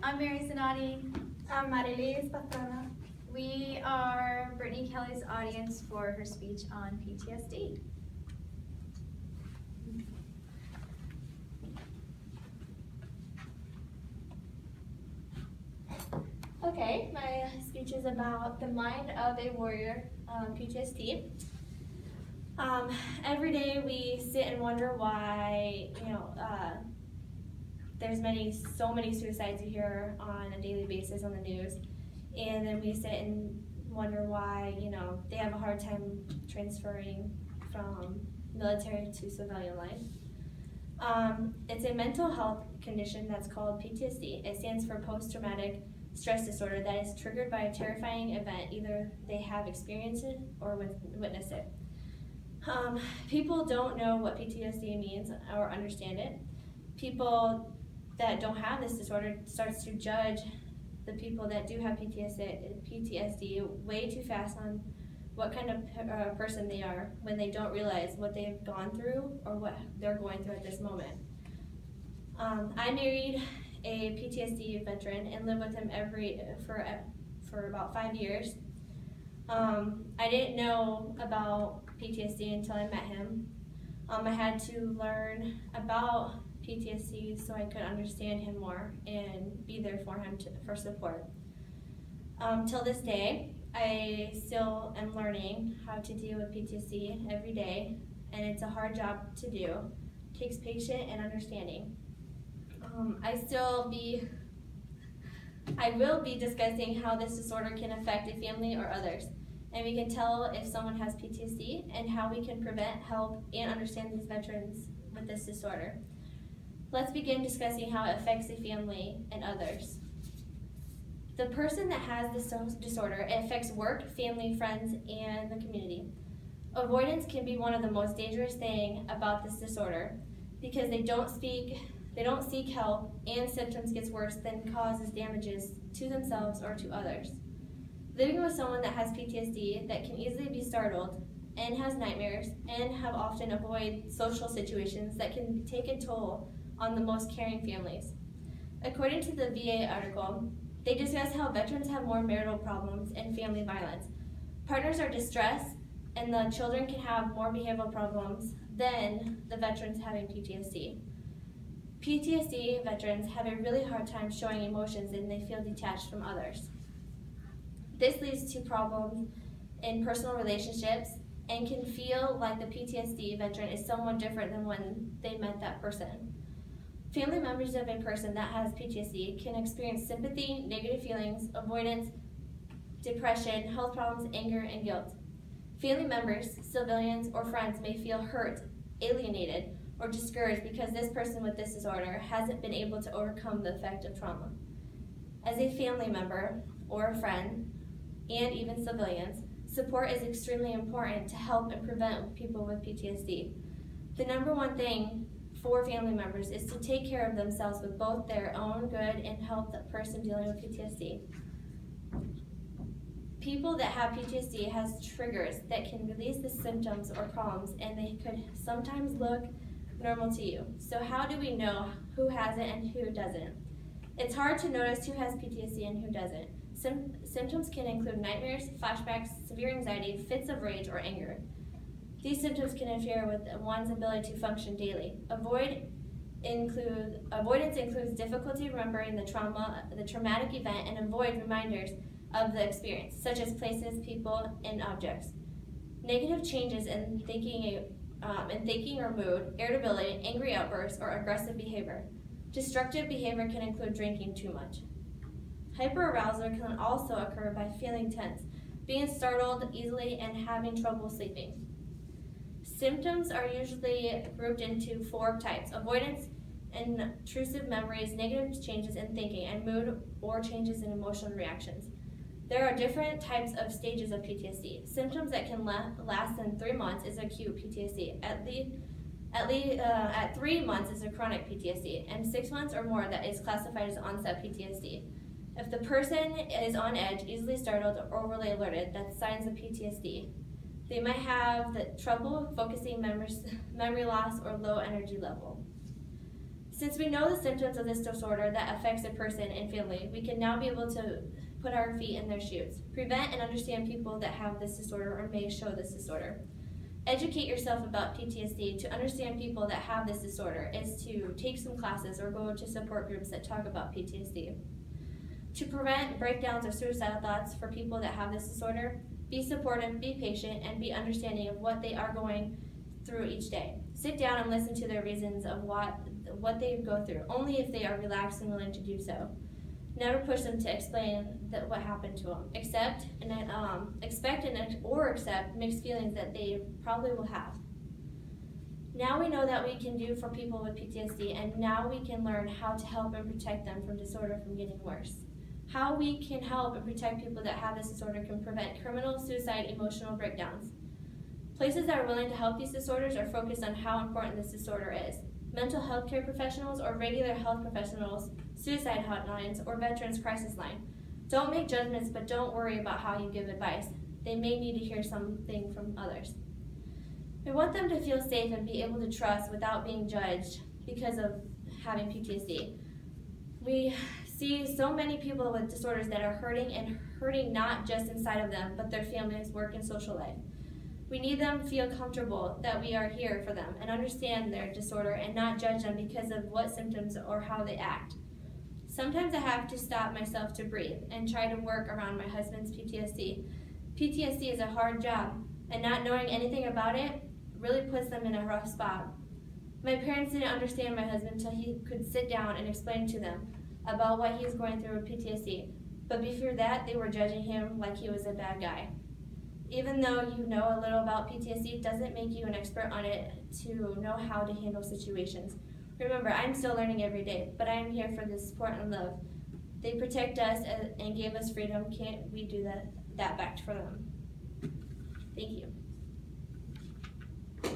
I'm Mary Zanotti. I'm Marilis Pastrana. We are Brittany Kelly's audience for her speech on PTSD. Okay, my speech is about the mind of a warrior, PTSD. Every day we sit and wonder why, there's so many suicides you hear on a daily basis on the news, and then we sit and wonder why, they have a hard time transferring from military to civilian life. It's a mental health condition that's called PTSD. It stands for post-traumatic stress disorder that is triggered by a terrifying event. Either they have experienced it or witnessed it. People don't know what PTSD means or understand it. People that don't have this disorder starts to judge the people that do have PTSD way too fast on what kind of person they are when they don't realize what they've gone through or what they're going through at this moment. I married a PTSD veteran and lived with him for about 5 years. I didn't know about PTSD until I met him. I had to learn about PTSD so I could understand him more and be there for him for support. Till this day, I still am learning how to deal with PTSD every day, and it's a hard job to do. It takes patience and understanding. I will be discussing how this disorder can affect a family or others, and we can tell if someone has PTSD and how we can prevent, help, and understand these veterans with this disorder. Let's begin discussing how it affects a family and others. The person that has this disorder, it affects work, family, friends, and the community. Avoidance can be one of the most dangerous things about this disorder because they don't seek help, and symptoms gets worse than causes damages to themselves or to others. Living with someone that has PTSD that can easily be startled and has nightmares and have often avoid social situations that can take a toll on the most caring families. According to the VA article, they discuss how veterans have more marital problems and family violence. Partners are distressed, and the children can have more behavioral problems than the veterans having PTSD. PTSD veterans have a really hard time showing emotions and they feel detached from others. This leads to problems in personal relationships and can feel like the PTSD veteran is someone different than when they met that person. Family members of a person that has PTSD can experience sympathy, negative feelings, avoidance, depression, health problems, anger, and guilt. Family members, civilians, or friends may feel hurt, alienated, or discouraged because this person with this disorder hasn't been able to overcome the effect of trauma. As a family member or a friend, and even civilians, support is extremely important to help and prevent people with PTSD. The number one thing for family members is to take care of themselves with both their own good and help the person dealing with PTSD. People that have PTSD has triggers that can release the symptoms or problems, and they could sometimes look normal to you. So how do we know who has it and who doesn't? It's hard to notice who has PTSD and who doesn't. Symptoms can include nightmares, flashbacks, severe anxiety, fits of rage, or anger. These symptoms can interfere with one's ability to function daily. Avoidance includes difficulty remembering the traumatic event, and avoid reminders of the experience, such as places, people, and objects. Negative changes in thinking or mood, irritability, angry outbursts, or aggressive behavior. Destructive behavior can include drinking too much. Hyperarousal can also occur by feeling tense, being startled easily, and having trouble sleeping. Symptoms are usually grouped into 4 types: avoidance, intrusive memories, negative changes in thinking and mood, or changes in emotional reactions. There are different types of stages of PTSD. Symptoms that can last than 3 months is acute PTSD. At 3 months is a chronic PTSD, and 6 months or more that is classified as onset PTSD. If the person is on edge, easily startled, or overly alerted, that's signs of PTSD. They might have trouble focusing, memory loss, or low energy level. Since we know the symptoms of this disorder that affects a person and family, we can now be able to put our feet in their shoes, prevent and understand people that have this disorder or may show this disorder. Educate yourself about PTSD. To understand people that have this disorder is to take some classes or go to support groups that talk about PTSD. To prevent breakdowns or suicidal thoughts for people that have this disorder, be supportive, be patient, and be understanding of what they are going through each day. Sit down and listen to their reasons of what they go through, only if they are relaxed and willing to do so. Never push them to explain what happened to them. Expect mixed feelings that they probably will have. Now we know that we can do for people with PTSD, and now we can learn how to help and protect them from disorder from getting worse. How we can help and protect people that have this disorder can prevent criminal, suicide, emotional breakdowns. Places that are willing to help these disorders are focused on how important this disorder is. Mental health care professionals or regular health professionals, suicide hotlines, or veterans crisis line. Don't make judgments, but don't worry about how you give advice. They may need to hear something from others. We want them to feel safe and be able to trust without being judged because of having PTSD. We see so many people with disorders that are hurting not just inside of them, but their families, work, and social life. We need them to feel comfortable that we are here for them and understand their disorder and not judge them because of what symptoms or how they act. Sometimes I have to stop myself to breathe and try to work around my husband's PTSD. PTSD is a hard job, and not knowing anything about it really puts them in a rough spot. My parents didn't understand my husband until he could sit down and explain to them about what he was going through with PTSD, but before that, they were judging him like he was a bad guy. Even though you know a little about PTSD, doesn't make you an expert on it to know how to handle situations. Remember, I'm still learning every day, but I am here for the support and love. They protect us and gave us freedom. Can't we do that back for them? Thank you.